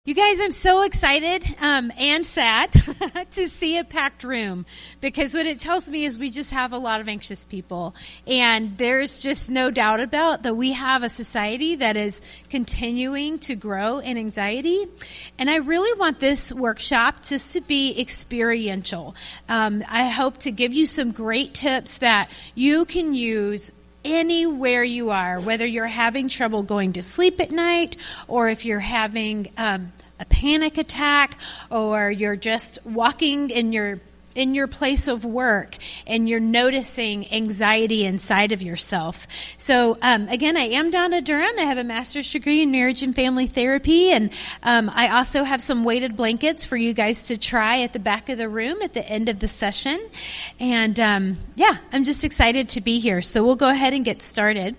You guys, I'm so excited and sad to see a packed room, because what it tells me is we just have a lot of anxious people, and there's just no doubt about that we have a society that is continuing to grow in anxiety. And I really want this workshop just to be experiential. I hope to give you some great tips that you can use anywhere you are, whether you're having trouble going to sleep at night, or if you're having a panic attack, or you're just walking in your place of work and you're noticing anxiety inside of yourself. So again, I am Donna Durham. I have a master's degree in marriage and family therapy, and I also have some weighted blankets for you guys to try at the back of the room at the end of the session. And I'm just excited to be here. So we'll go ahead and get started.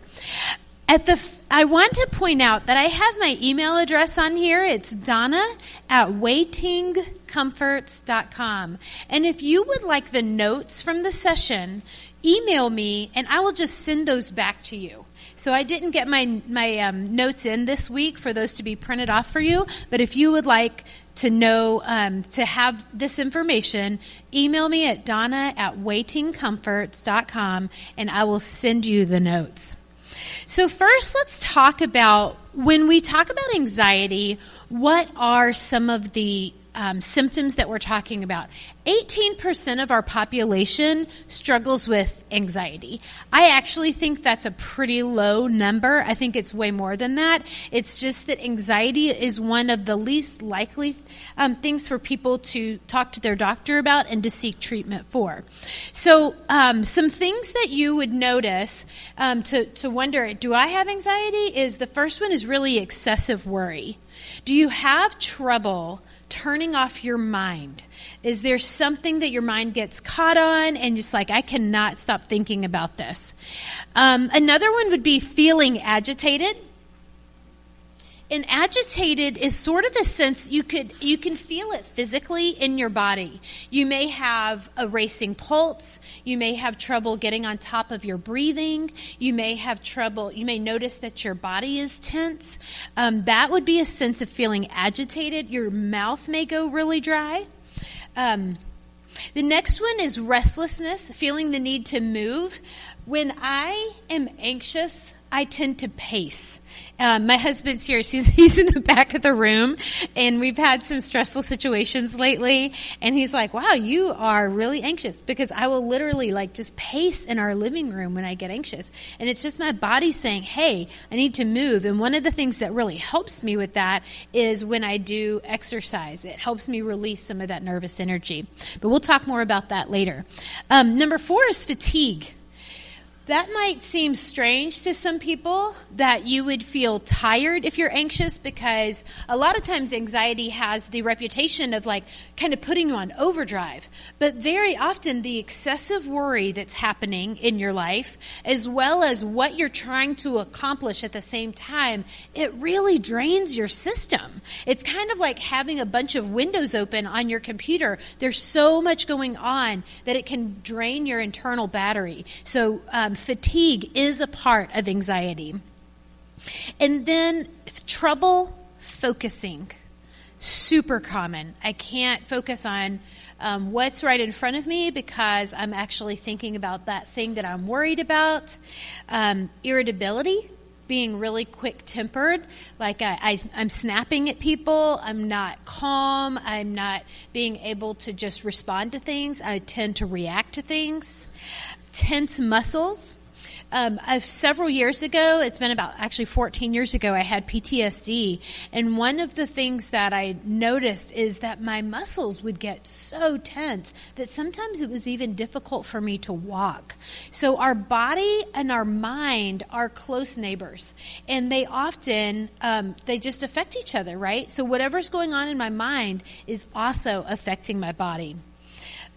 I want to point out that I have my email address on here. It's donna@waitingcomforts.com. And if you would like the notes from the session, email me and I will just send those back to you. So I didn't get my notes in this week for those to be printed off for you. But if you would like to know, to have this information, email me at donna@waitingcomforts.com and I will send you the notes. So first, let's talk about, when we talk about anxiety, what are some of the symptoms that we're talking about? 18% of our population struggles with anxiety. I actually think that's a pretty low number. I think it's way more than that. It's just that anxiety is one of the least likely things for people to talk to their doctor about and to seek treatment for. So some things that you would notice to wonder, do I have anxiety? Is the first one is really excessive worry. Do you have trouble turning off your mind? Is there something that your mind gets caught on and just like, I cannot stop thinking about this? Another one would be feeling agitated. And agitated is sort of a sense you can feel it physically in your body. You may have a racing pulse. You may have trouble getting on top of your breathing. You may notice that your body is tense. That would be a sense of feeling agitated. Your mouth may go really dry. The next one is restlessness, feeling the need to move. When I am anxious, I tend to pace. My husband's here. He's in the back of the room, and we've had some stressful situations lately. And he's like, wow, you are really anxious, because I will literally just pace in our living room when I get anxious. And it's just my body saying, hey, I need to move. And one of the things that really helps me with that is when I do exercise. It helps me release some of that nervous energy. But we'll talk more about that later. Number 4 is fatigue. That might seem strange to some people, that you would feel tired if you're anxious, because a lot of times anxiety has the reputation of kind of putting you on overdrive. But very often the excessive worry that's happening in your life, as well as what you're trying to accomplish at the same time, it really drains your system. It's kind of like having a bunch of windows open on your computer. There's so much going on that it can drain your internal battery. So fatigue is a part of anxiety. And then trouble focusing. Super common. I can't focus on what's right in front of me because I'm actually thinking about that thing that I'm worried about. Irritability, being really quick-tempered, I'm snapping at people, I'm not calm, I'm not being able to just respond to things, I tend to react to things. Tense muscles. Several years ago, it's been about 14 years ago, I had PTSD. And one of the things that I noticed is that my muscles would get so tense that sometimes it was even difficult for me to walk. So our body and our mind are close neighbors. And they often, they just affect each other, right? So whatever's going on in my mind is also affecting my body.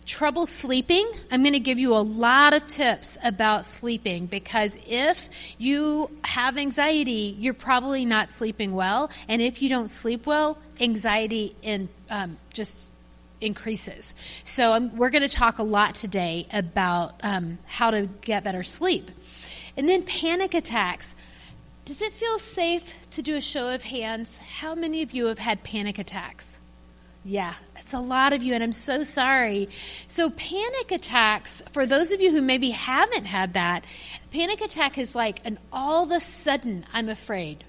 Trouble sleeping. I'm going to give you a lot of tips about sleeping, because if you have anxiety, you're probably not sleeping well. And if you don't sleep well, anxiety just increases. So we're going to talk a lot today about how to get better sleep. And then panic attacks. Does it feel safe to do a show of hands? How many of you have had panic attacks? Yeah, it's a lot of you, and I'm so sorry. So panic attacks, for those of you who maybe haven't had that, panic attack is like an all of a sudden, I'm afraid.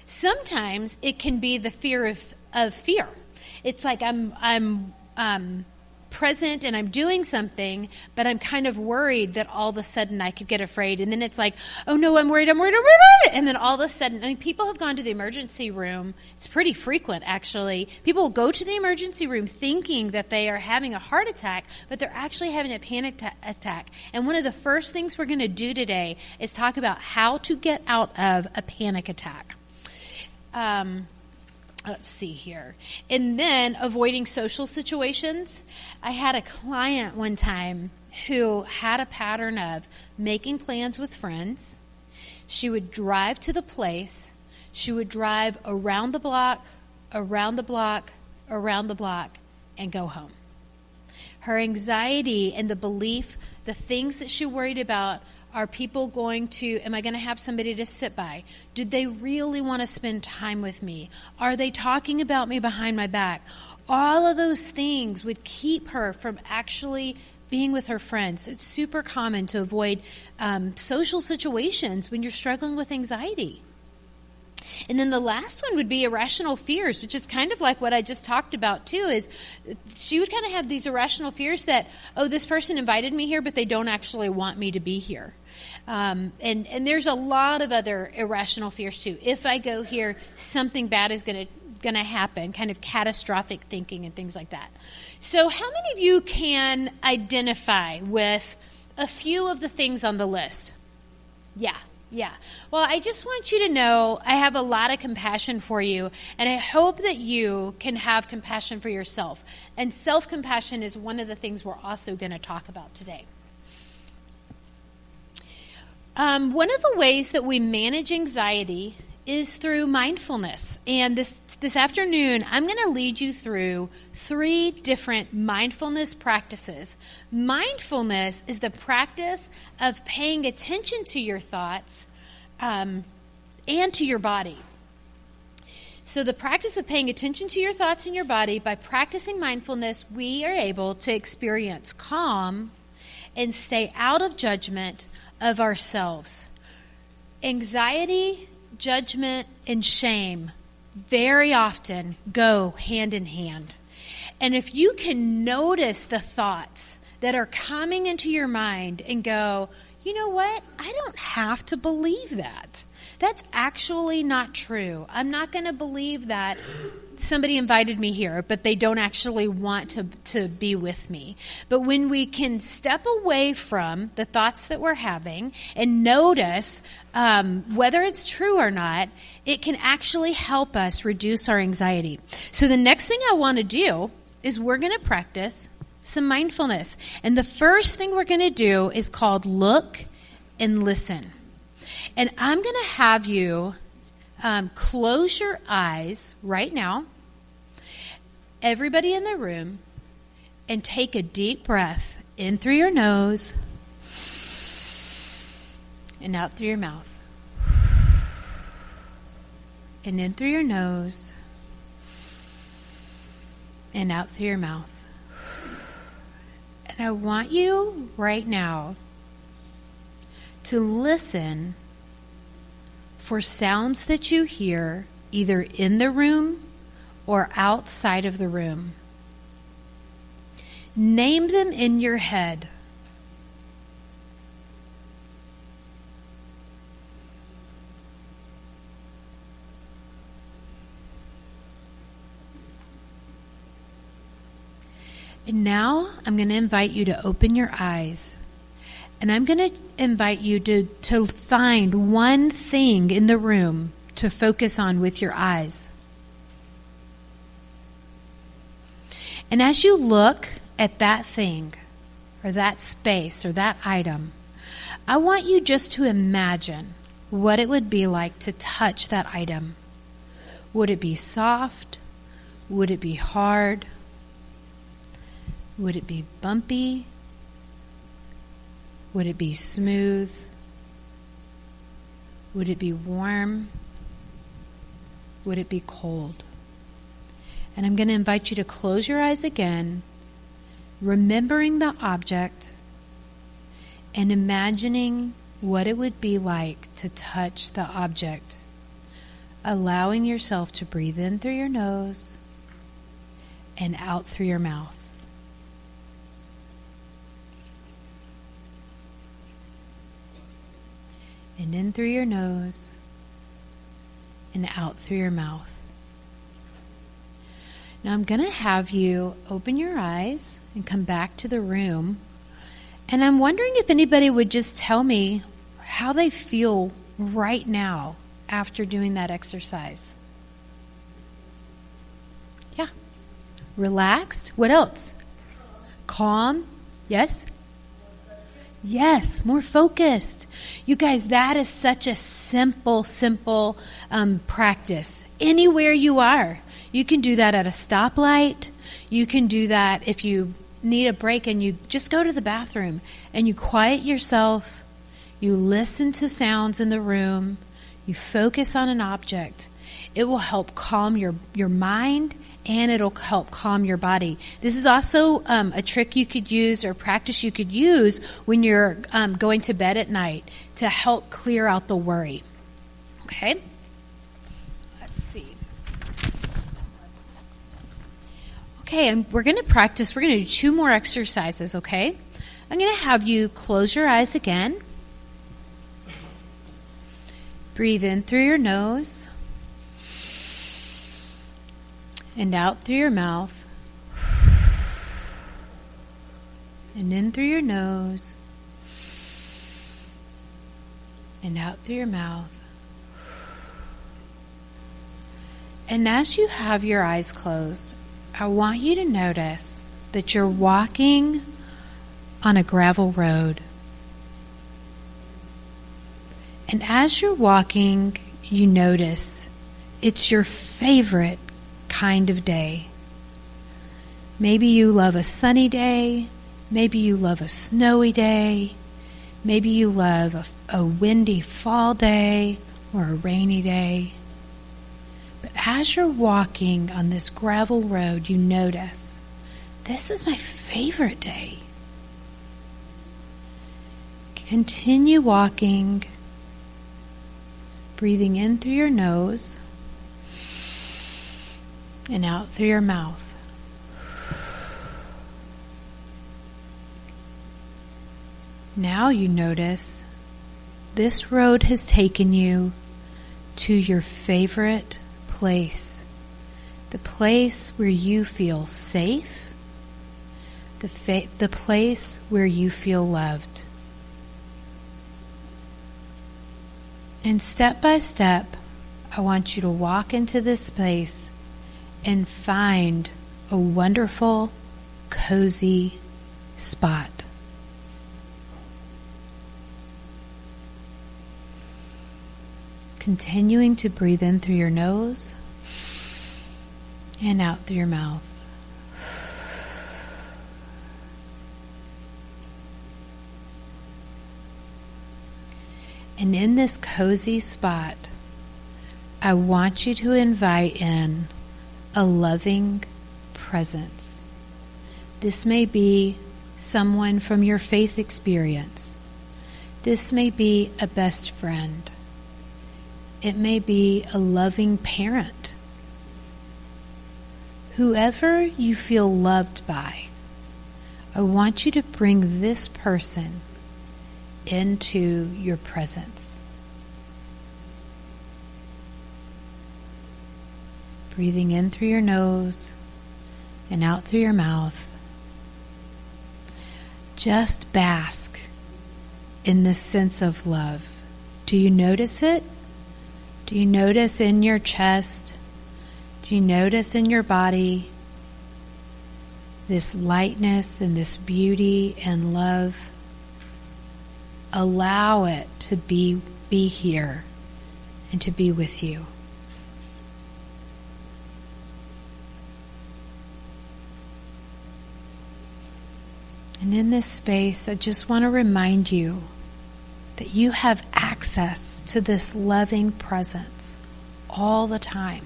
Sometimes it can be the fear of fear. It's like I'm present and I'm doing something, but I'm kind of worried that all of a sudden I could get afraid. And then it's like, oh no, I'm worried. And then all of a sudden, I mean, people have gone to the emergency room. It's pretty frequent, actually. People will go to the emergency room thinking that they are having a heart attack, but they're actually having a panic attack. And one of the first things we're going to do today is talk about how to get out of a panic attack. Let's see here. And then avoiding social situations. I had a client one time who had a pattern of making plans with friends. She would drive to the place. She would drive around the block, around the block, around the block, and go home. Her anxiety and the belief, the things that she worried about, are people going to, am I going to have somebody to sit by? Did they really want to spend time with me? Are they talking about me behind my back? All of those things would keep her from actually being with her friends. It's super common to avoid social situations when you're struggling with anxiety. And then the last one would be irrational fears, which is kind of like what I just talked about too, is she would kind of have these irrational fears that, oh, this person invited me here, but they don't actually want me to be here. And there's a lot of other irrational fears too. If I go here, something bad is going to happen, kind of catastrophic thinking and things like that. So how many of you can identify with a few of the things on the list? Yeah. Well, I just want you to know I have a lot of compassion for you, and I hope that you can have compassion for yourself. And self-compassion is one of the things we're also going to talk about today. One of the ways that we manage anxiety is through mindfulness. And this afternoon, I'm going to lead you through 3 different mindfulness practices. Mindfulness is the practice of paying attention to your thoughts and to your body. So the practice of paying attention to your thoughts and your body, by practicing mindfulness, we are able to experience calm and stay out of judgment of ourselves. Anxiety, judgment, and shame very often go hand in hand. And if you can notice the thoughts that are coming into your mind and go, you know what? I don't have to believe that. That's actually not true. I'm not going to believe that somebody invited me here, but they don't actually want to be with me. But when we can step away from the thoughts that we're having and notice whether it's true or not, it can actually help us reduce our anxiety. So the next thing I want to do is we're going to practice some mindfulness. And the first thing we're going to do is called look and listen. And I'm going to have you close your eyes right now, everybody in the room, and take a deep breath in through your nose and out through your mouth. And in through your nose and out through your mouth. And I want you right now to listen for sounds that you hear either in the room or outside of the room. Name them in your head. And now I'm going to invite you to open your eyes. And I'm going to invite you to find one thing in the room to focus on with your eyes. And as you look at that thing, or that space, or that item, I want you just to imagine what it would be like to touch that item. Would it be soft? Would it be hard? Would it be bumpy? Would it be smooth? Would it be warm? Would it be cold? And I'm going to invite you to close your eyes again, remembering the object and imagining what it would be like to touch the object, allowing yourself to breathe in through your nose and out through your mouth. And in through your nose and out through your mouth. Now I'm going to have you open your eyes and come back to the room. And I'm wondering if anybody would just tell me how they feel right now after doing that exercise. Yeah. Relaxed. What else? Calm. Yes? Yes, more focused. You guys, that is such a simple practice. Anywhere you are. You can do that at a stoplight. You can do that if you need a break and you just go to the bathroom and you quiet yourself. You listen to sounds in the room. You focus on an object. It will help calm your mind, and it'll help calm your body. This is also a trick you could use or practice you could use when you're going to bed at night to help clear out the worry. Okay? Let's see. What's next? Okay, we're going to practice. We're going to do 2 more exercises, okay? I'm going to have you close your eyes again. Breathe in through your nose and out through your mouth, and in through your nose and out through your mouth. And as you have your eyes closed, I want you to notice that you're walking on a gravel road. And as you're walking, you notice it's your favorite kind of day. Maybe you love a sunny day. Maybe you love a snowy day. Maybe you love a windy fall day or a rainy day. But as you're walking on this gravel road, you notice, this is my favorite day. Continue walking, breathing in through your nose and out through your mouth. Now you notice this road has taken you to your favorite place, the place where you feel safe, the place where you feel loved. And step by step, I want you to walk into this place and find a wonderful, cozy spot. Continuing to breathe in through your nose and out through your mouth. And in this cozy spot, I want you to invite in a loving presence. This may be someone from your faith experience. This may be a best friend. It may be a loving parent. Whoever you feel loved by, I want you to bring this person into your presence. Breathing in through your nose and out through your mouth. Just bask in this sense of love. Do you notice it? Do you notice in your chest? Do you notice in your body this lightness and this beauty and love? Allow it to be here and to be with you. And in this space, I just want to remind you that you have access to this loving presence all the time.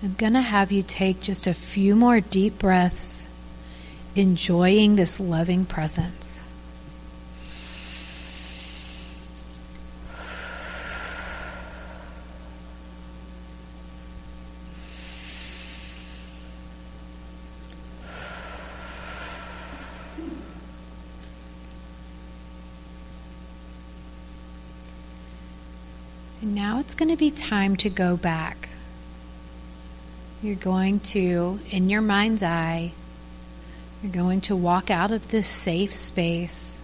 I'm going to have you take just a few more deep breaths, enjoying this loving presence. And now it's going to be time to go back. You're going to, in your mind's eye, you're going to walk out of this safe space.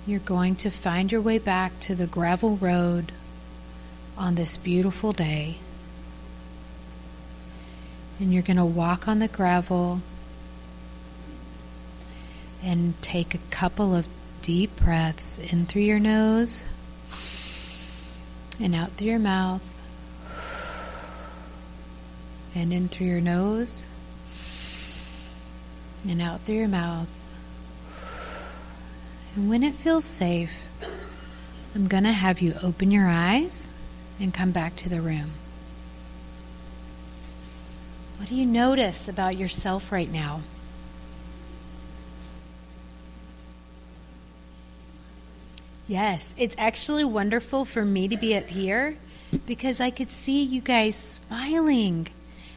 You're going to find your way back to the gravel road on this beautiful day. And you're going to walk on the gravel and take a couple of deep breaths in through your nose and out through your mouth. And in through your nose and out through your mouth. And when it feels safe, I'm going to have you open your eyes and come back to the room. What do you notice about yourself right now? Yes, it's actually wonderful for me to be up here because I could see you guys smiling.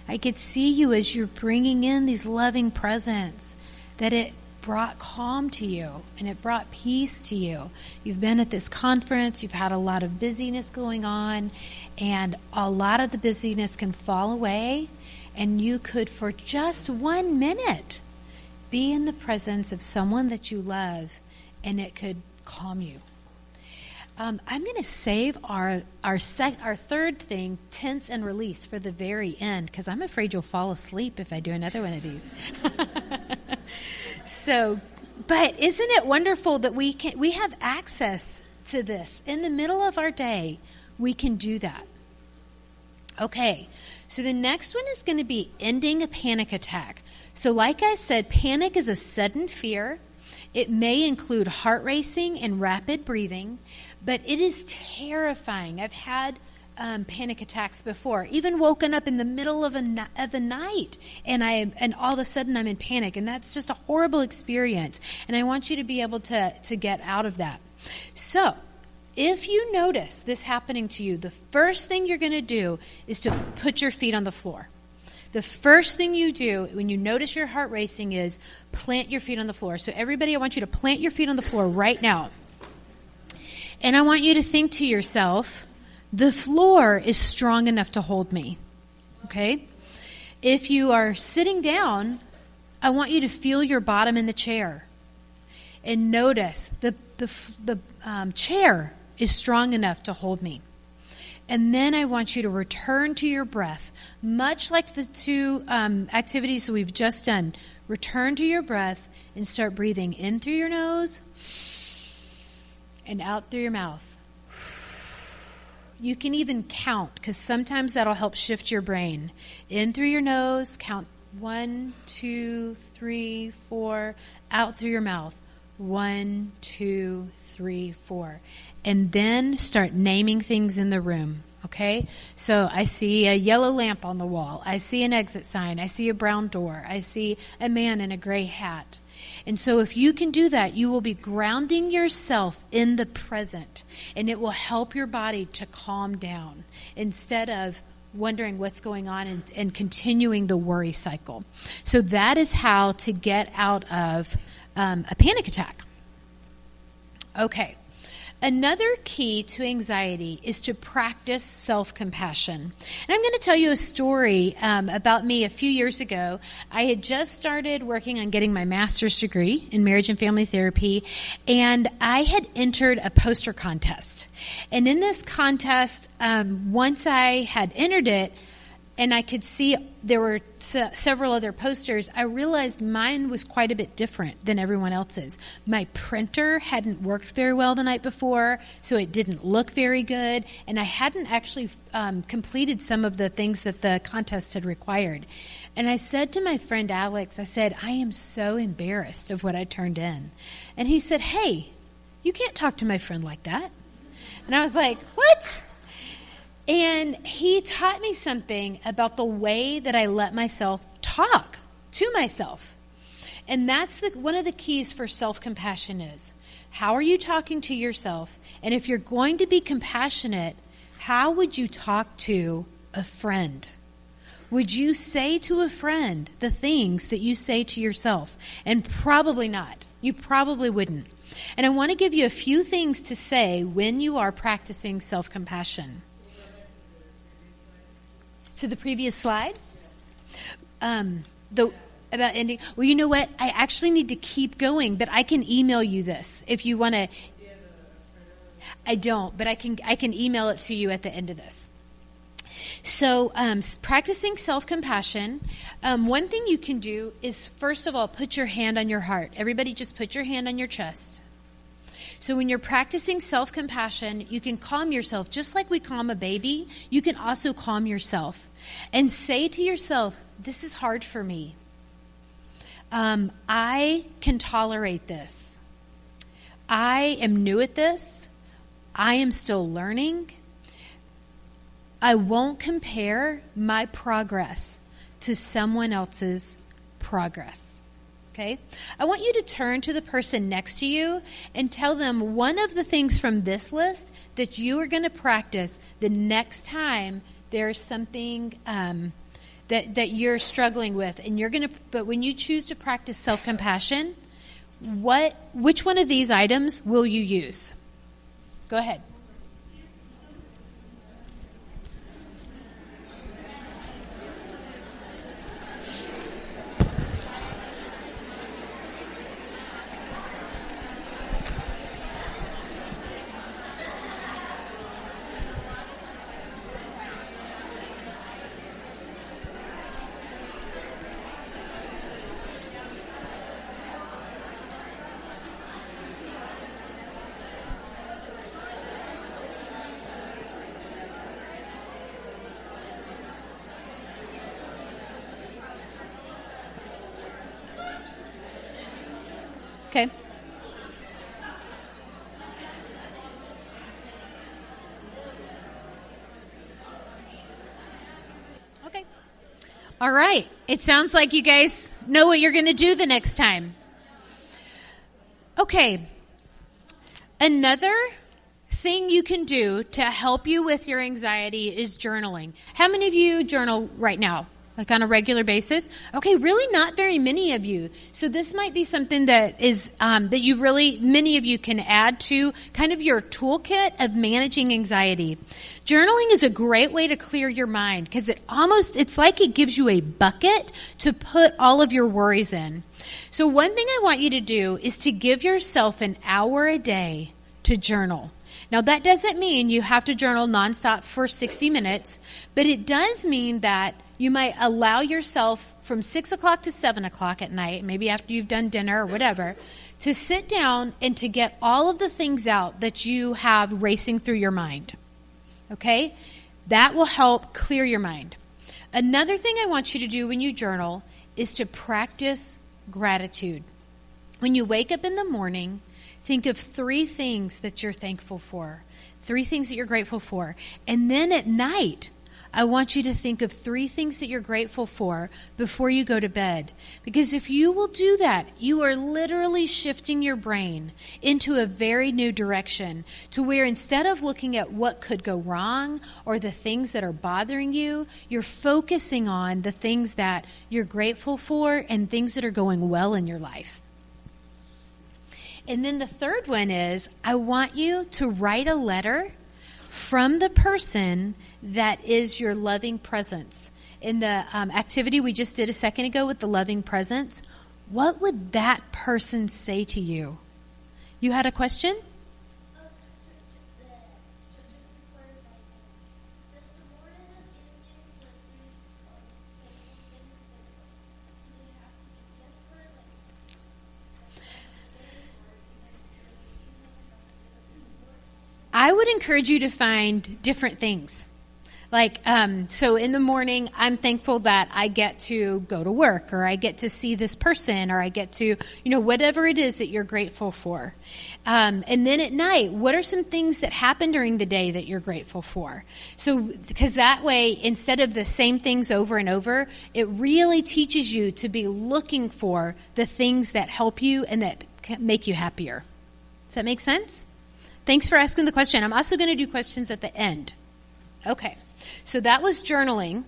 I could see you as you're bringing in these loving presents, that it brought calm to you and it brought peace to you. You've been at this conference, you've had a lot of busyness going on, and a lot of the busyness can fall away, and you could, for just 1 minute, be in the presence of someone that you love, and it could calm you. I'm going to save our third thing, tense and release, for the very end, because I'm afraid you'll fall asleep if I do another one of these. But isn't it wonderful that we have access to this in the middle of our day? We can do that. Okay, so the next one is going to be ending a panic attack. So like I said, panic is a sudden fear. It may include heart racing and rapid breathing, but it is terrifying. I've had panic attacks before, even woken up in the middle of the night, and all of a sudden I'm in panic, and that's just a horrible experience. And I want you to be able to get out of that. So, if you notice this happening to you, the first thing you're going to do is to put your feet on the floor. The first thing you do when you notice your heart racing is plant your feet on the floor. So everybody, I want you to plant your feet on the floor right now. And I want you to think to yourself, the floor is strong enough to hold me. Okay? If you are sitting down, I want you to feel your bottom in the chair. And notice the chair is strong enough to hold me. And then I want you to return to your breath, much like the two activities that we've just done. Return to your breath and start breathing in through your nose and out through your mouth. You can even count, because sometimes that'll help shift your brain. In through your nose, count 1, 2, 3, 4. Out through your mouth, 1, 2, 3, 4. And then start naming things in the room, okay? So I see a yellow lamp on the wall. I see an exit sign. I see a brown door. I see a man in a gray hat. And so if you can do that, you will be grounding yourself in the present, and it will help your body to calm down instead of wondering what's going on and continuing the worry cycle. So that is how to get out of a panic attack. Okay. Another key to anxiety is to practice self-compassion. And I'm going to tell you a story about me a few years ago. I had just started working on getting my master's degree in marriage and family therapy, and I had entered a poster contest. And in this contest, once I had entered it, and I could see there were several other posters, I realized mine was quite a bit different than everyone else's. My printer hadn't worked very well the night before, so it didn't look very good, and I hadn't actually completed some of the things that the contest had required. And I said to my friend Alex, I said, I am so embarrassed of what I turned in. And he said, hey, you can't talk to my friend like that. And I was like, what? And he taught me something about the way that I let myself talk to myself. And that's one of the keys for self-compassion is, how are you talking to yourself? And if you're going to be compassionate, how would you talk to a friend? Would you say to a friend the things that you say to yourself? And probably not. You probably wouldn't. And I want to give you a few things to say when you are practicing self-compassion. To the previous slide? About ending. Well, you know what? I actually need to keep going, but I can email you this if you want to. I don't, but I can email it to you at the end of this. So, practicing self-compassion, one thing you can do is, first of all, put your hand on your heart. Everybody just put your hand on your chest. So when you're practicing self-compassion, you can calm yourself. Just like we calm a baby, you can also calm yourself. And say to yourself, this is hard for me. I can tolerate this. I am new at this. I am still learning. I won't compare my progress to someone else's progress. Okay? I want you to turn to the person next to you and tell them one of the things from this list that you are going to practice the next time there's something that you're struggling with. And but when you choose to practice self-compassion, which one of these items will you use? Go ahead. Okay. Okay. All right. It sounds like you guys know what you're going to do the next time. Okay. Another thing you can do to help you with your anxiety is journaling. How many of you journal right now? Like on a regular basis? Okay, really not very many of you. So this might be something that is, many of you can add to kind of your toolkit of managing anxiety. Journaling is a great way to clear your mind because it's like it gives you a bucket to put all of your worries in. So one thing I want you to do is to give yourself an hour a day to journal. Now that doesn't mean you have to journal nonstop for 60 minutes, but it does mean that you might allow yourself from 6 o'clock to 7 o'clock at night, maybe after you've done dinner or whatever, to sit down and to get all of the things out that you have racing through your mind. Okay? That will help clear your mind. Another thing I want you to do when you journal is to practice gratitude. When you wake up in the morning, think of 3 things that you're thankful for, 3 things that you're grateful for. And then at night, I want you to think of 3 things that you're grateful for before you go to bed. Because if you will do that, you are literally shifting your brain into a very new direction to where instead of looking at what could go wrong or the things that are bothering you, you're focusing on the things that you're grateful for and things that are going well in your life. And then the third one is, I want you to write a letter from the person that is your loving presence. In the activity we just did a second ago with the loving presence, what would that person say to you? You had a question? I would encourage you to find different things. Like, so in the morning, I'm thankful that I get to go to work, or I get to see this person, or I get to, whatever it is that you're grateful for. And then at night, what are some things that happen during the day that you're grateful for? So, because that way, instead of the same things over and over, it really teaches you to be looking for the things that help you and that make you happier. Does that make sense? Thanks for asking the question. I'm also going to do questions at the end. Okay. So that was journaling.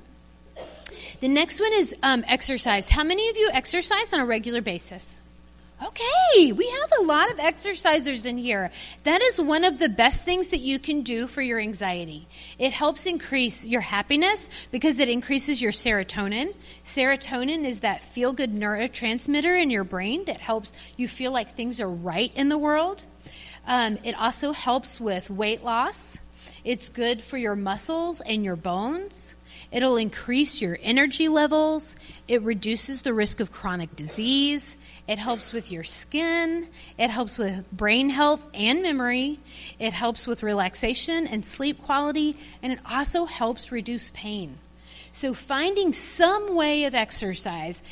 The next one is exercise. How many of you exercise on a regular basis? Okay, we have a lot of exercisers in here. That is one of the best things that you can do for your anxiety. It helps increase your happiness because it increases your serotonin. Serotonin is that feel-good neurotransmitter in your brain that helps you feel like things are right in the world. It also helps with weight loss. It's good for your muscles and your bones. It'll increase your energy levels. It reduces the risk of chronic disease. It helps with your skin. It helps with brain health and memory. It helps with relaxation and sleep quality. And it also helps reduce pain. So finding some way of exercise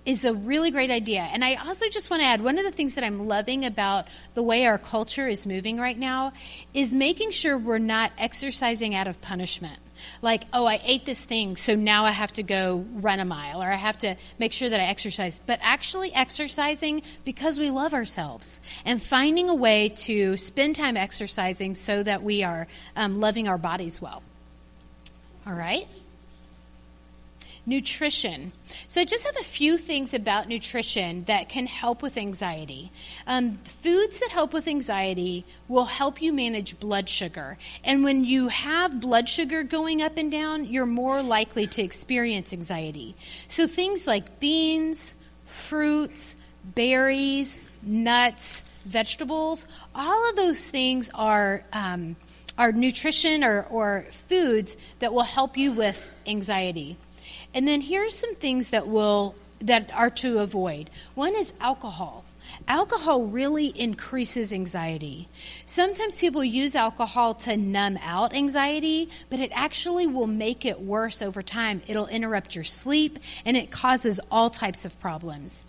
is a really great idea. And I also just want to add, one of the things that I'm loving about the way our culture is moving right now is making sure we're not exercising out of punishment. Like, oh, I ate this thing, so now I have to go run a mile, or I have to make sure that I exercise. But actually exercising because we love ourselves and finding a way to spend time exercising so that we are loving our bodies well. All right? Nutrition. So I just have a few things about nutrition that can help with anxiety. Foods that help with anxiety will help you manage blood sugar. And when you have blood sugar going up and down, you're more likely to experience anxiety. So things like beans, fruits, berries, nuts, vegetables, all of those things are nutrition or foods that will help you with anxiety. And then here's some things that are to avoid. One is alcohol. Alcohol really increases anxiety. Sometimes people use alcohol to numb out anxiety, but it actually will make it worse over time. It'll interrupt your sleep, and it causes all types of problems.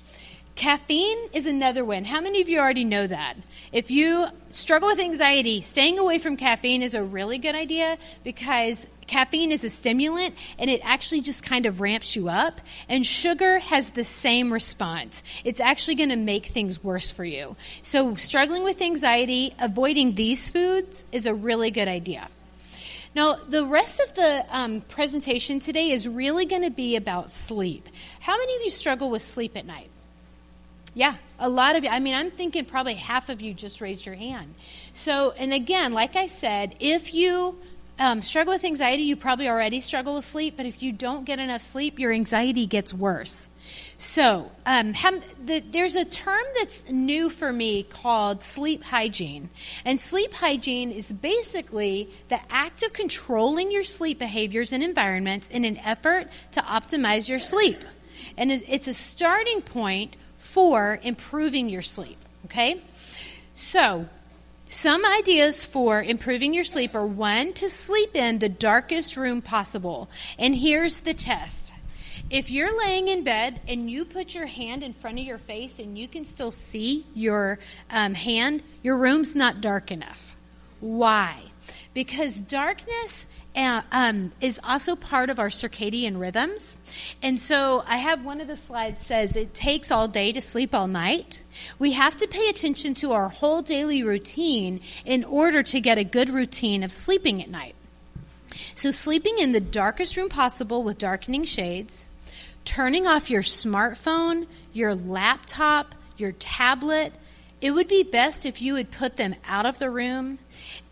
Caffeine is another one. How many of you already know that? If you struggle with anxiety, staying away from caffeine is a really good idea because caffeine is a stimulant and it actually just kind of ramps you up. And sugar has the same response. It's actually going to make things worse for you. So struggling with anxiety, avoiding these foods is a really good idea. Now, the rest of the presentation today is really going to be about sleep. How many of you struggle with sleep at night? Yeah, a lot of you. I mean, I'm thinking probably half of you just raised your hand. So, and again, like I said, if you struggle with anxiety, you probably already struggle with sleep. But if you don't get enough sleep, your anxiety gets worse. So, there's a term that's new for me called sleep hygiene. And sleep hygiene is basically the act of controlling your sleep behaviors and environments in an effort to optimize your sleep. And it's a starting point for improving your sleep, okay? So, some ideas for improving your sleep are, one, to sleep in the darkest room possible. And here's the test. If you're laying in bed and you put your hand in front of your face and you can still see your hand, your room's not dark enough. Why? Because darkness is also part of our circadian rhythms. And so I have one of the slides says it takes all day to sleep all night. We have to pay attention to our whole daily routine in order to get a good routine of sleeping at night. So sleeping in the darkest room possible with darkening shades, turning off your smartphone, your laptop, your tablet. It would be best if you would put them out of the room.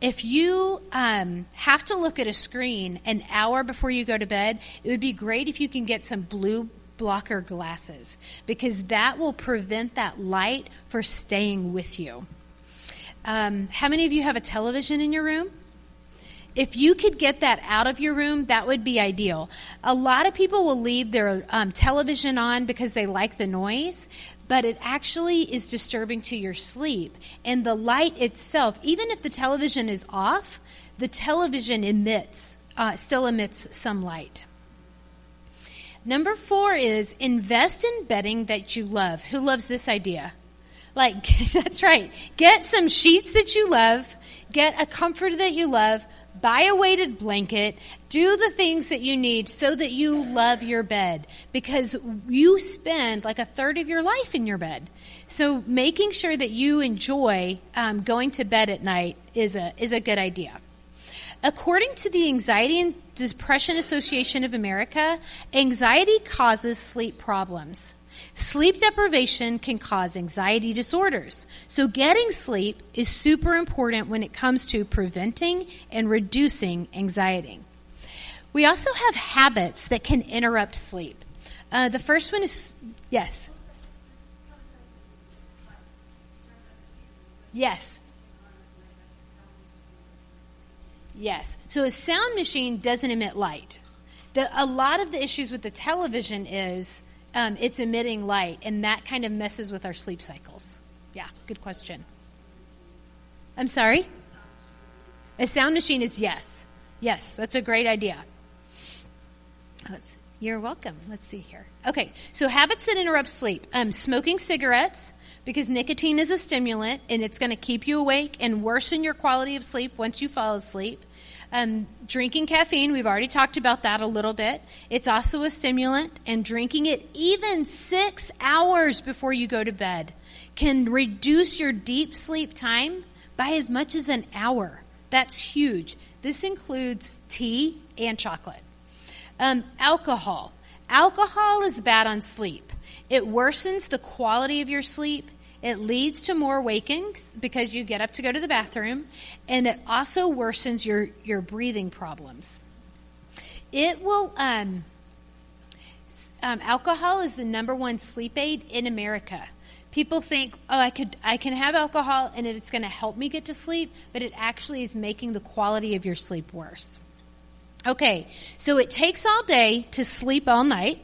If you have to look at a screen an hour before you go to bed, it would be great if you can get some blue blocker glasses because that will prevent that light for staying with you. How many of you have a television in your room? If you could get that out of your room, that would be ideal. A lot of people will leave their television on because they like the noise. but it actually is disturbing to your sleep. And the light itself, even if the television is off, the television still emits some light. Number 4 is invest in bedding that you love. Who loves this idea? That's right. Get some sheets that you love. Get a comforter that you love. Buy a weighted blanket. Do the things that you need so that you love your bed, because you spend like a third of your life in your bed. So making sure that you enjoy going to bed at night is a good idea. According to the Anxiety and Depression Association of America, anxiety causes sleep problems. Sleep deprivation can cause anxiety disorders. So getting sleep is super important when it comes to preventing and reducing anxiety. We also have habits that can interrupt sleep. The first one is, yes. Yes. Yes. So a sound machine doesn't emit light. A lot of the issues with the television is it's emitting light, and that kind of messes with our sleep cycles. Yeah, good question. I'm sorry? A sound machine is yes. Yes, that's a great idea. You're welcome. Let's see here. Okay, so habits that interrupt sleep. Smoking cigarettes, because nicotine is a stimulant, and it's going to keep you awake and worsen your quality of sleep once you fall asleep. Drinking caffeine, we've already talked about that a little bit. It's also a stimulant, and drinking it even 6 hours before you go to bed can reduce your deep sleep time by as much as an hour. That's huge. This includes tea and chocolate. Alcohol. Alcohol is bad on sleep. It worsens the quality of your sleep. It leads to more wakings because you get up to go to the bathroom, and it also worsens your breathing problems. It will. Alcohol is the number 1 sleep aid in America. People think, I can have alcohol and it's going to help me get to sleep, but it actually is making the quality of your sleep worse. Okay, so it takes all day to sleep all night.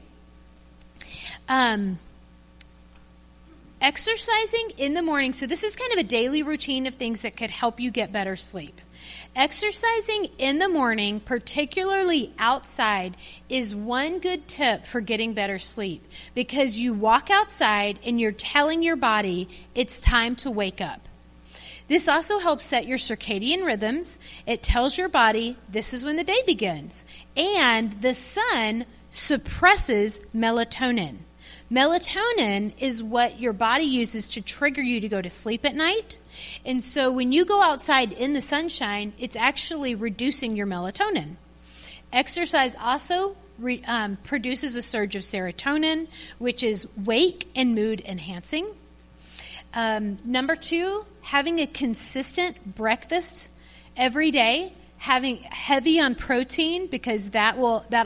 Exercising in the morning. So this is kind of a daily routine of things that could help you get better sleep. Exercising in the morning, particularly outside, is one good tip for getting better sleep, because you walk outside and you're telling your body it's time to wake up. This also helps set your circadian rhythms. It tells your body this is when the day begins. And the sun suppresses melatonin. Melatonin is what your body uses to trigger you to go to sleep at night. And so when you go outside in the sunshine, it's actually reducing your melatonin. Exercise also produces a surge of serotonin, which is wake and mood enhancing. Number 2, having a consistent breakfast every day, having heavy on protein, because that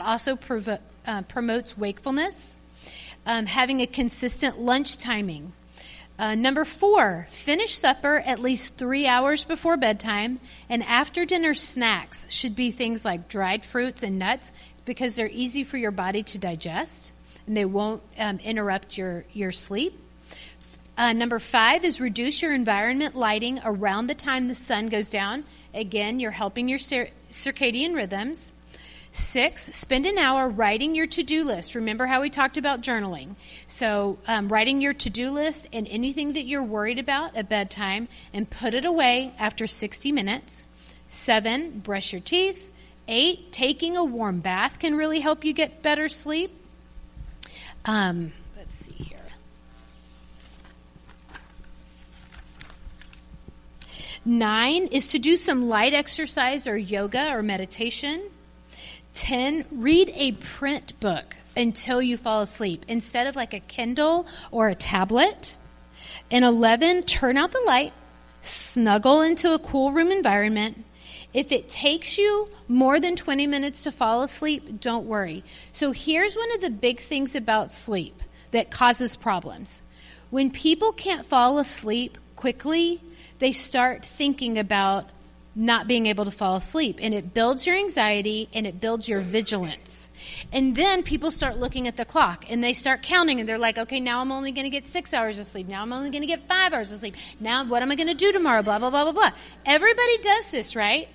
also promotes wakefulness. Having a consistent lunch timing. Number 4, finish supper at least 3 hours before bedtime, and after dinner snacks should be things like dried fruits and nuts, because they're easy for your body to digest and they won't interrupt your sleep. Number 5 is reduce your environment lighting around the time the sun goes down. Again, you're helping your circadian rhythms. 6, spend an hour writing your to-do list. Remember how we talked about journaling. So writing your to-do list and anything that you're worried about at bedtime, and put it away after 60 minutes. 7, brush your teeth. 8, taking a warm bath can really help you get better sleep. Let's see here. 9 is to do some light exercise or yoga or meditation. 10, read a print book until you fall asleep instead of like a Kindle or a tablet. And 11, turn out the light, snuggle into a cool room environment. If it takes you more than 20 minutes to fall asleep, don't worry. So here's one of the big things about sleep that causes problems. When people can't fall asleep quickly, they start thinking about not being able to fall asleep. And it builds your anxiety and it builds your vigilance. And then people start looking at the clock and they start counting and they're like, okay, now I'm only going to get 6 hours of sleep. Now I'm only going to get 5 hours of sleep. Now what am I going to do tomorrow? Blah, blah, blah, blah, blah. Everybody does this, right?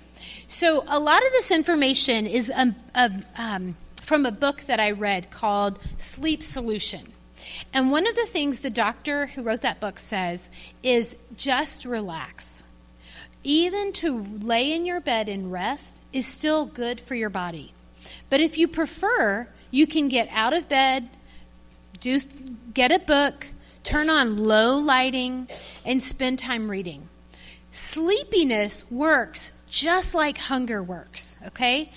So a lot of this information is from a book that I read called Sleep Solution. And one of the things the doctor who wrote that book says is just relax. Even to lay in your bed and rest is still good for your body. But if you prefer, you can get out of bed, get a book, turn on low lighting, and spend time reading. Sleepiness works just like hunger works, okay?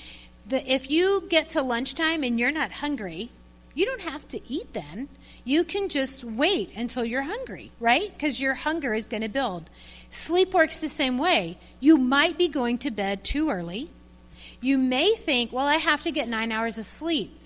If you get to lunchtime and you're not hungry, you don't have to eat then. You can just wait until you're hungry, right? Because your hunger is going to build. Sleep works the same way. You might be going to bed too early. You may think, well, I have to get 9 hours of sleep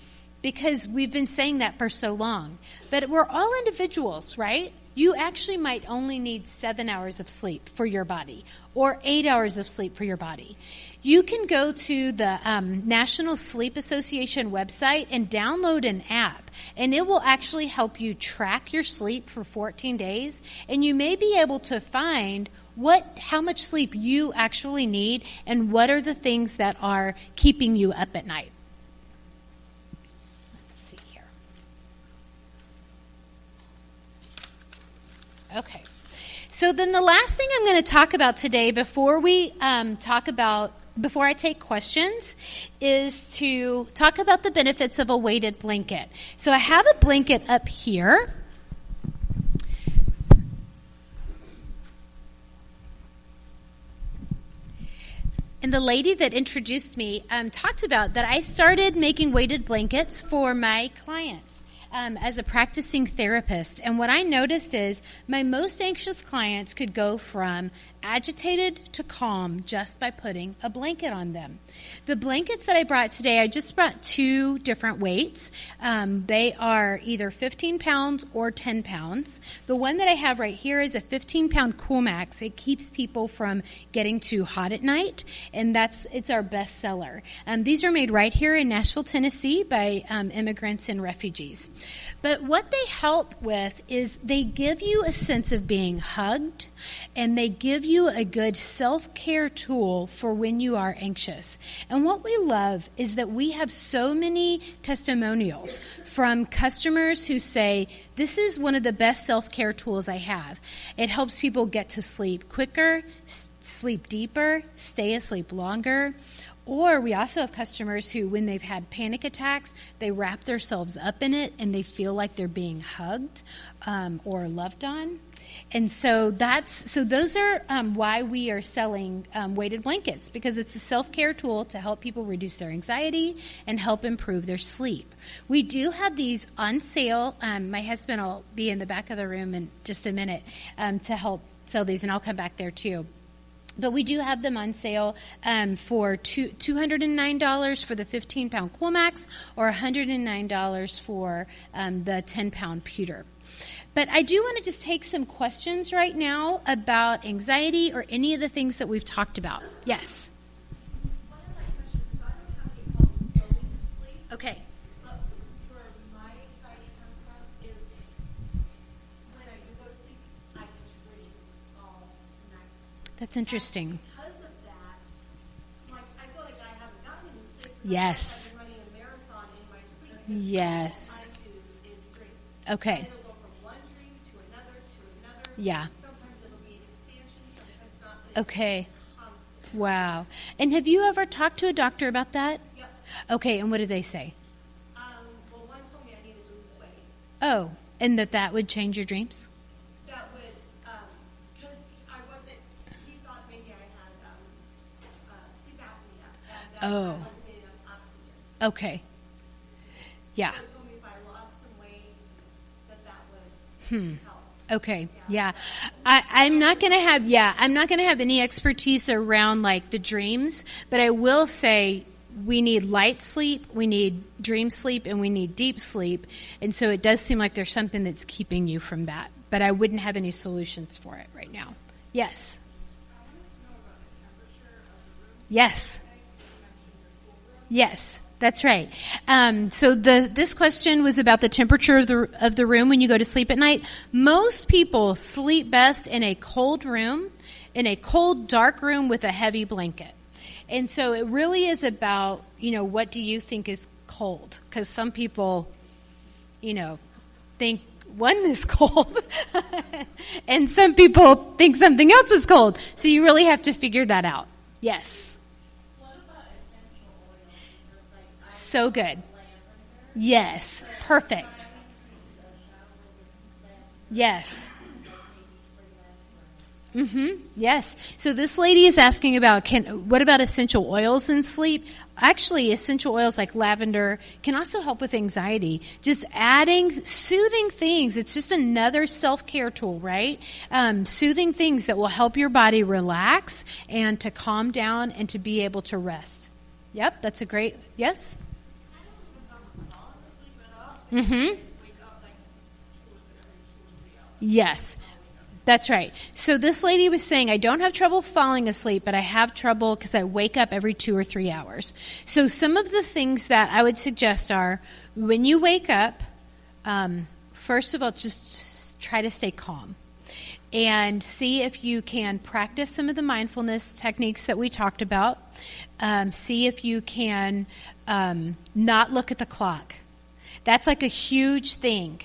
because we've been saying that for so long. But we're all individuals, right? You actually might only need 7 hours of sleep for your body or 8 hours of sleep for your body. You can go to the National Sleep Association website and download an app, and it will actually help you track your sleep for 14 days, and you may be able to find how much sleep you actually need and what are the things that are keeping you up at night. Let's see here. Okay. So then the last thing I'm going to talk about today before I take questions is to talk about the benefits of a weighted blanket. So I have a blanket up here. And the lady that introduced me talked about that I started making weighted blankets for my clients as a practicing therapist. And what I noticed is my most anxious clients could go from agitated to calm just by putting a blanket on them. The blankets that I brought today, I just brought 2 different weights. They are either 15 pounds or 10 pounds. The one that I have right here is a 15-pound Cool Max. It keeps people from getting too hot at night, and it's our best seller. These are made right here in Nashville, Tennessee by immigrants and refugees. But what they help with is they give you a sense of being hugged, and they give you a good self-care tool for when you are anxious. And what we love is that we have so many testimonials from customers who say, this is one of the best self-care tools I have. It helps people get to sleep quicker, sleep deeper, stay asleep longer. Or we also have customers who, when they've had panic attacks, they wrap themselves up in it and they feel like they're being hugged or loved on. And so those are why we are selling weighted blankets, because it's a self-care tool to help people reduce their anxiety and help improve their sleep. We do have these on sale. My husband will be in the back of the room in just a minute to help sell these, and I'll come back there too. But we do have them on sale for $209 for the 15-pound Cool Max or $109 for the 10-pound pewter. But I do want to just take some questions right now about anxiety or any of the things that we've talked about. Yes? One of my questions is, I don't have any problems going to sleep. Okay. But where my anxiety comes from is when I do go to sleep, I can dream all night. That's interesting. And because of that, like, I feel like I haven't gotten any sleep. Yes. I've been running a marathon in my sleep. Yes. All I do is dream. Okay. And it'll go from one dream to another to another. Yeah. Sometimes it'll be an expansion, sometimes not. But Okay. it's constant. Wow. And have you ever talked to a doctor about that? Yep. Okay, and what did they say? Well, one told me I needed to lose weight. Oh, and that would change your dreams? That would, because I wasn't, he thought maybe I had sleep apnea, that I wasn't getting enough oxygen. Okay. Yeah. So he told me if I lost some weight, that would help. Okay. Yeah. I'm not going to have any expertise around like the dreams, but I will say we need light sleep, we need dream sleep, and we need deep sleep. And so it does seem like there's something that's keeping you from that, but I wouldn't have any solutions for it right now. Yes. I wanted to know about the temperature of Yes. Yes. That's right. So this question was about the temperature of the room when you go to sleep at night. Most people sleep best in a cold room, in a cold, dark room with a heavy blanket. And so it really is about, what do you think is cold? Because some people, think one is cold, and some people think something else is cold. So you really have to figure that out. Yes. So good. Yes. Perfect. Yes. Yes. So this lady is asking about what about essential oils in sleep? Actually, essential oils like lavender can also help with anxiety. Just adding soothing things. It's just another self-care tool, right? Soothing things that will help your body relax and to calm down and to be able to rest. Yep, that's a great, yes? Yes, that's right. So this lady was saying, I don't have trouble falling asleep, but I have trouble because I wake up every 2 or 3 hours. So some of the things that I would suggest are, when you wake up, first of all, just try to stay calm. And see if you can practice some of the mindfulness techniques that we talked about. See if you can not look at the clock. That's like a huge thing.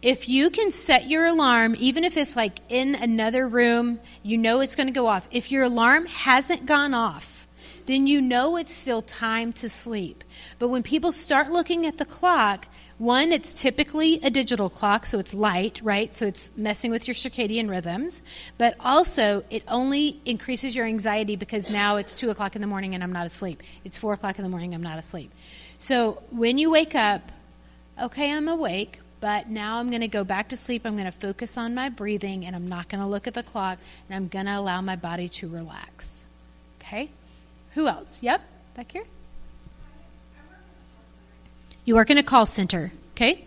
If you can set your alarm, even if it's like in another room, it's going to go off. If your alarm hasn't gone off, then it's still time to sleep. But when people start looking at the clock, one, it's typically a digital clock, so it's light, right? So it's messing with your circadian rhythms. But also, it only increases your anxiety because now it's 2 o'clock in the morning and I'm not asleep. It's 4 o'clock in the morning, I'm not asleep. So when you wake up, okay, I'm awake, but now I'm going to go back to sleep. I'm going to focus on my breathing, and I'm not going to look at the clock, and I'm going to allow my body to relax. Okay? Who else? Yep, back here. You work in a call center, okay?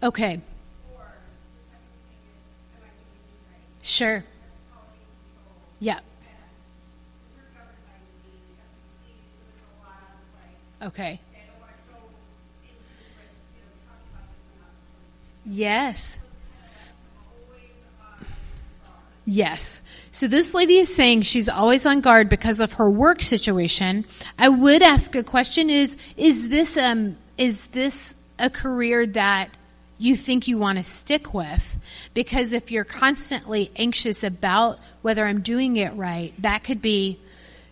Okay. Sure. Yeah. Okay. Yes. Yes. So this lady is saying she's always on guard because of her work situation. I would ask a question: is this a career that you think you want to stick with? Because if you're constantly anxious about whether I'm doing it right, that could be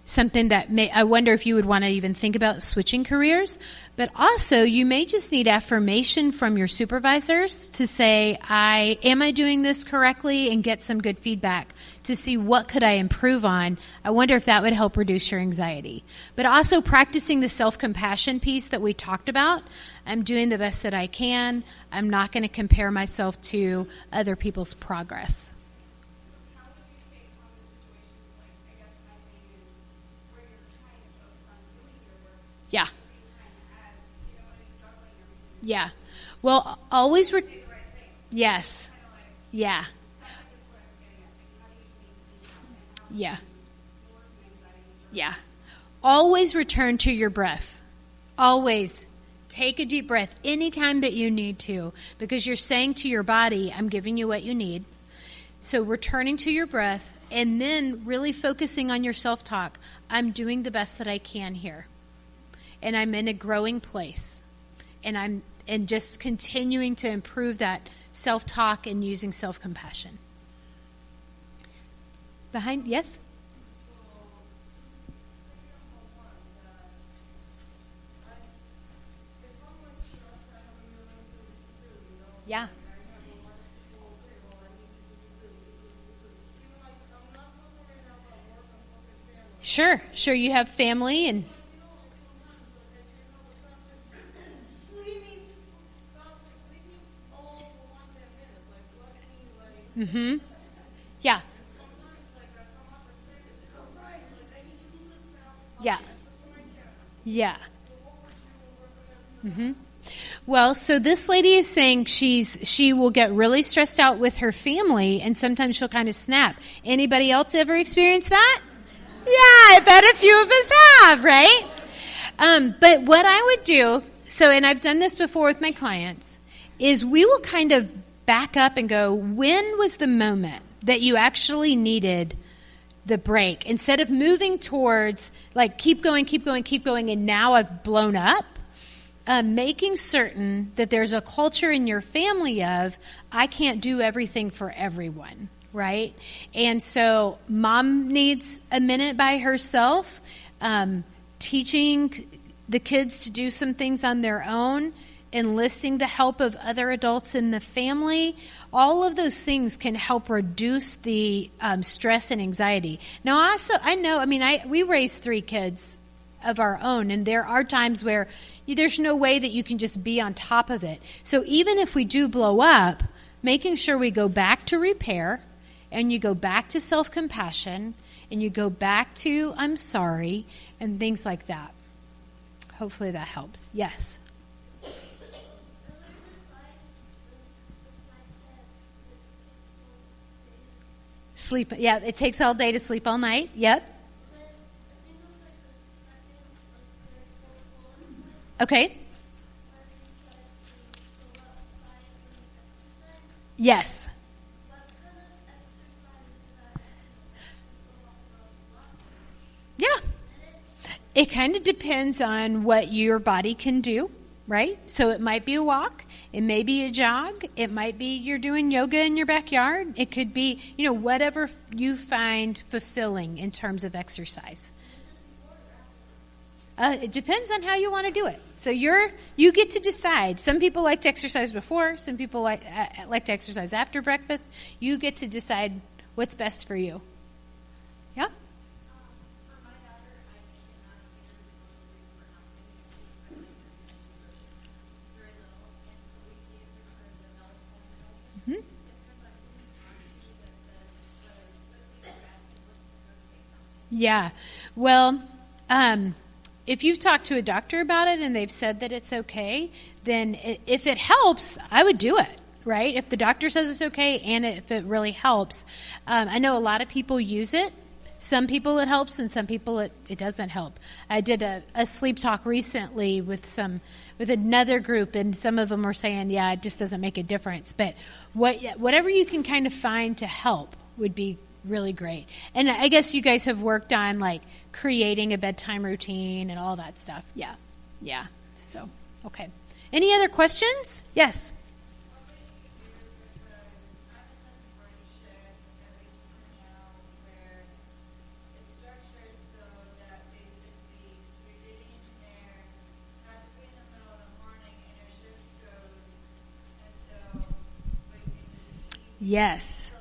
something that I wonder if you would want to even think about switching careers. But also, you may just need affirmation from your supervisors to say, am I doing this correctly, and get some good feedback to see what could I improve on. I wonder if that would help reduce your anxiety. But also practicing the self-compassion piece that we talked about. I'm doing the best that I can. I'm not going to compare myself to other people's progress. Yeah. Yeah. Well, always yes. Yeah. Yeah. Yeah. Always return to your breath. Always take a deep breath anytime that you need to, because you're saying to your body, I'm giving you what you need. So returning to your breath, and then really focusing on your self-talk. I'm doing the best that I can here. And I'm in a growing place. And just continuing to improve that self-talk and using self-compassion. Yes? Yeah. Sure. You have family and... Mm-hmm. Yeah. Yeah. Yeah. Mm-hmm. Well, so this lady is saying she will get really stressed out with her family, and sometimes she'll kind of snap. Anybody else ever experienced that? Yeah, I bet a few of us have, right? But what I would do, and I've done this before with my clients, is we will kind of back up and go, when was the moment that you actually needed the break? Instead of moving towards, like, keep going, and now I've blown up, making certain that there's a culture in your family of, I can't do everything for everyone, right? And so mom needs a minute by herself, teaching the kids to do some things on their own, enlisting the help of other adults in the family. All of those things can help reduce the stress and anxiety. Now, we raised 3 kids of our own, and there are times where there's no way that you can just be on top of it. So even if we do blow up, making sure we go back to repair, and you go back to self-compassion, and you go back to I'm sorry, and things like that. Hopefully that helps. Yes. Sleep. Yeah, it takes all day to sleep all night. Yep. Okay. Yes. Yeah. It kind of depends on what your body can do, right? So it might be a walk. It may be a jog. It might be you're doing yoga in your backyard. It could be, whatever you find fulfilling in terms of exercise. It depends on how you want to do it. So you get to decide. Some people like to exercise before. Some people like to exercise after breakfast. You get to decide what's best for you. Yeah? Mm-hmm. Yeah. Well, if you've talked to a doctor about it and they've said that it's okay, then if it helps, I would do it, right? If the doctor says it's okay and if it really helps. I know a lot of people use it. Some people it helps and some people it doesn't help. I did a sleep talk recently with another group, and some of them were saying, yeah, it just doesn't make a difference. But whatever you can kind of find to help would be really great. And I guess you guys have worked on like creating a bedtime routine and all that stuff. Yeah. Yeah. So, okay. Any other questions? Yes. Yes.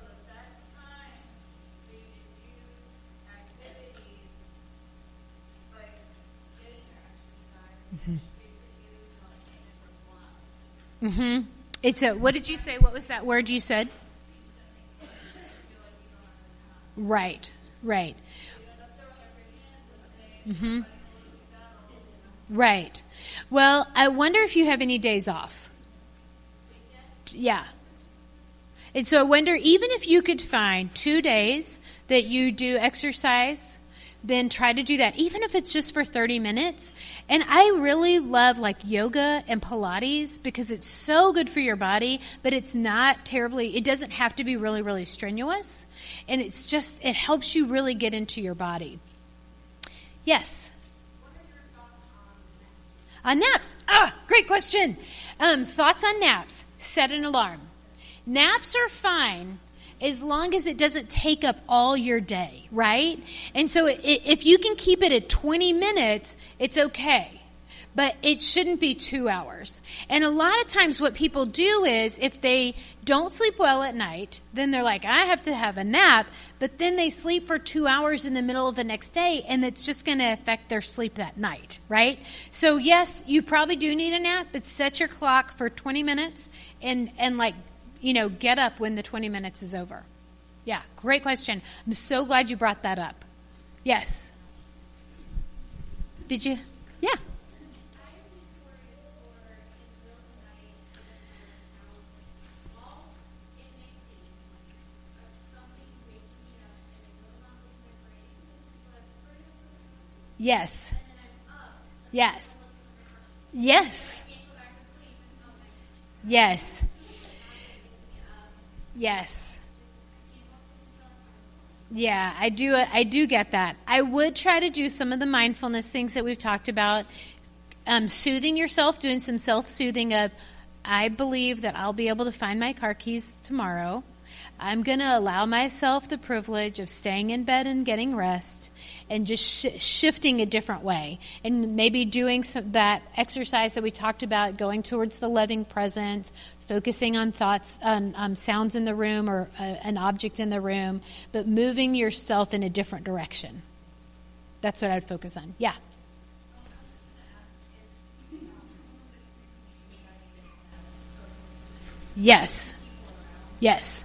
Mm-hmm. It's what did you say? What was that word you said? Right. Mm-hmm. Right. Well, I wonder if you have any days off. Yeah. And so I wonder, even if you could find 2 days that you do exercise, then try to do that, even if it's just for 30 minutes. And I really love like yoga and Pilates because it's so good for your body, but it's not terribly, it doesn't have to be really, really strenuous. And it helps you really get into your body. Yes. What are your thoughts on naps? On naps. Great question. Thoughts on naps. Set an alarm. Naps are fine as long as it doesn't take up all your day, right? And so if you can keep it at 20 minutes, it's okay. But it shouldn't be 2 hours. And a lot of times what people do is if they don't sleep well at night, then they're like, I have to have a nap. But then they sleep for 2 hours in the middle of the next day, and it's just going to affect their sleep that night, right? So yes, you probably do need a nap, but set your clock for 20 minutes and get up when the 20 minutes is over. Yeah, great question. I'm so glad you brought that up. Yes. Did you? Yeah. Yes. Yes. Yes. Yes. Yes. Yeah, I do get that. I would try to do some of the mindfulness things that we've talked about. Soothing yourself, doing some self-soothing of, I believe that I'll be able to find my car keys tomorrow. I'm going to allow myself the privilege of staying in bed and getting rest and just shifting a different way. And maybe doing that exercise that we talked about, going towards the loving presence, focusing on thoughts, on sounds in the room or an object in the room, but moving yourself in a different direction. That's what I'd focus on. Yeah. Yes. Yes.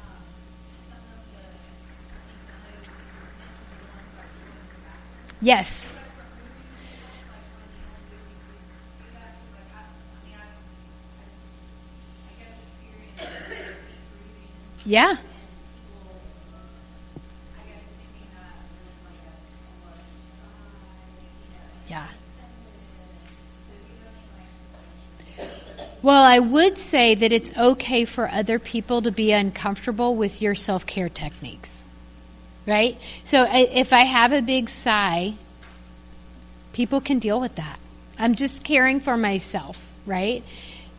Yes. Yeah. Yeah. Well, I would say that it's okay for other people to be uncomfortable with your self-care techniques, right? So if I have a big sigh, people can deal with that. I'm just caring for myself, right?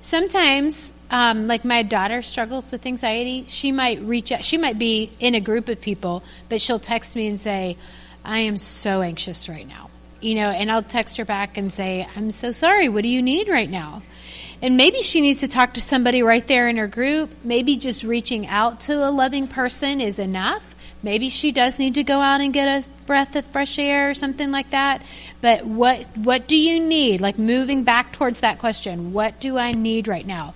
Sometimes, like my daughter struggles with anxiety, she might reach out. She might be in a group of people, but she'll text me and say, I am so anxious right now. And I'll text her back and say, I'm so sorry. What do you need right now? And maybe she needs to talk to somebody right there in her group. Maybe just reaching out to a loving person is enough. Maybe she does need to go out and get a breath of fresh air or something like that. But what do you need? Like moving back towards that question. What do I need right now?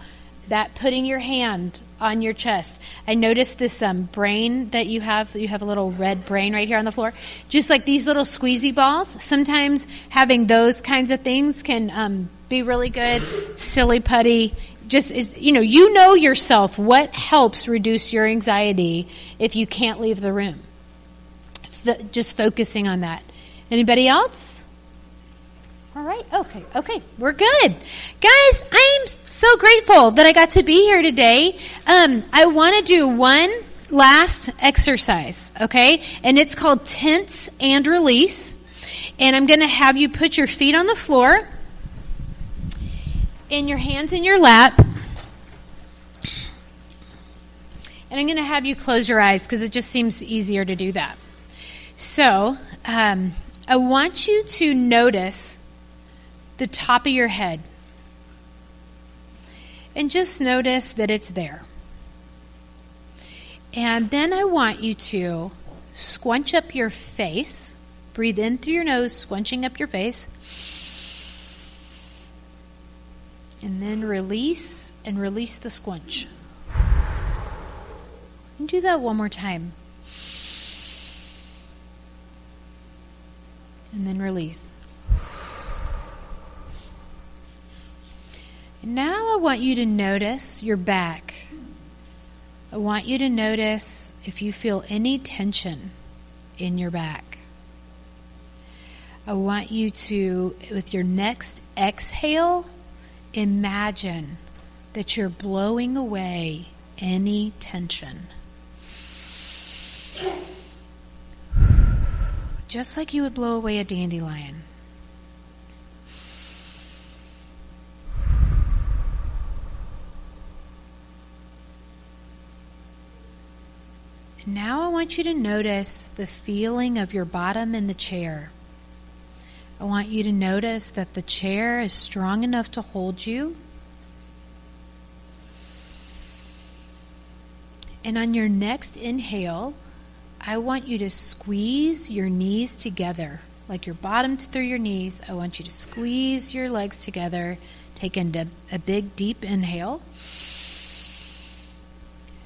That putting your hand on your chest. I noticed this brain that you have. You have a little red brain right here on the floor. Just like these little squeezy balls. Sometimes having those kinds of things can be really good. Silly putty. Just is, you know yourself what helps reduce your anxiety if you can't leave the room. Just focusing on that. Anybody else? All right. Okay. We're good. Guys, I am so grateful that I got to be here today. I want to do one last exercise, okay? And it's called tense and release. And I'm going to have you put your feet on the floor and your hands in your lap. And I'm going to have you close your eyes because it just seems easier to do that. So, I want you to notice the top of your head. And just notice that it's there. And then I want you to scrunch up your face. Breathe in through your nose, scrunching up your face. And then release and release the scrunch. And do that one more time. And then release. And now I want you to notice your back. I want you to notice if you feel any tension in your back. I want you to, with your next exhale, imagine that you're blowing away any tension. Just like you would blow away a dandelion. And now I want you to notice the feeling of your bottom in the chair. I want you to notice that the chair is strong enough to hold you. And on your next inhale, I want you to squeeze your knees together, like your bottom through your knees. I want you to squeeze your legs together. Take a big, deep inhale.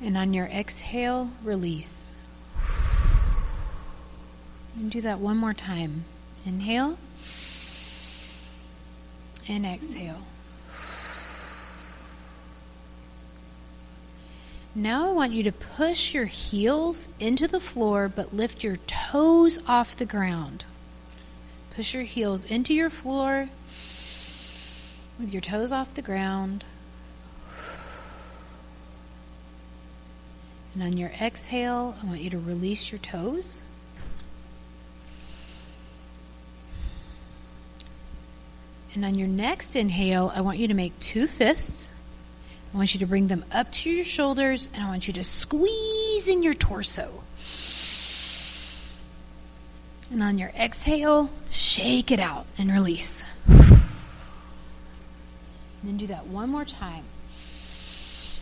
And on your exhale, release. And do that one more time. Inhale. And exhale. Now I want you to push your heels into the floor, but lift your toes off the ground. Push your heels into your floor with your toes off the ground. And on your exhale, I want you to release your toes. And on your next inhale, I want you to make 2 fists. I want you to bring them up to your shoulders, and I want you to squeeze in your torso. And on your exhale, shake it out and release. And then do that one more time.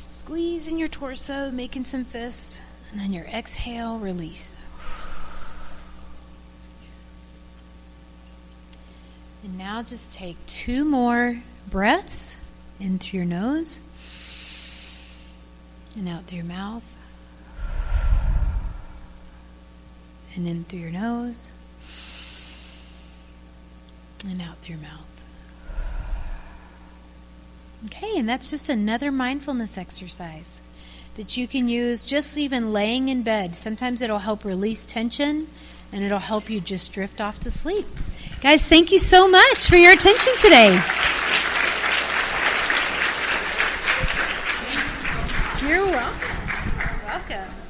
Squeeze in your torso, making some fists. And on your exhale, release. And now just take 2 more breaths in through your nose and out through your mouth. And in through your nose and out through your mouth. Okay, and that's just another mindfulness exercise that you can use just even laying in bed. Sometimes it'll help release tension and it'll help you just drift off to sleep. Guys, thank you so much for your attention today. You're welcome. Welcome.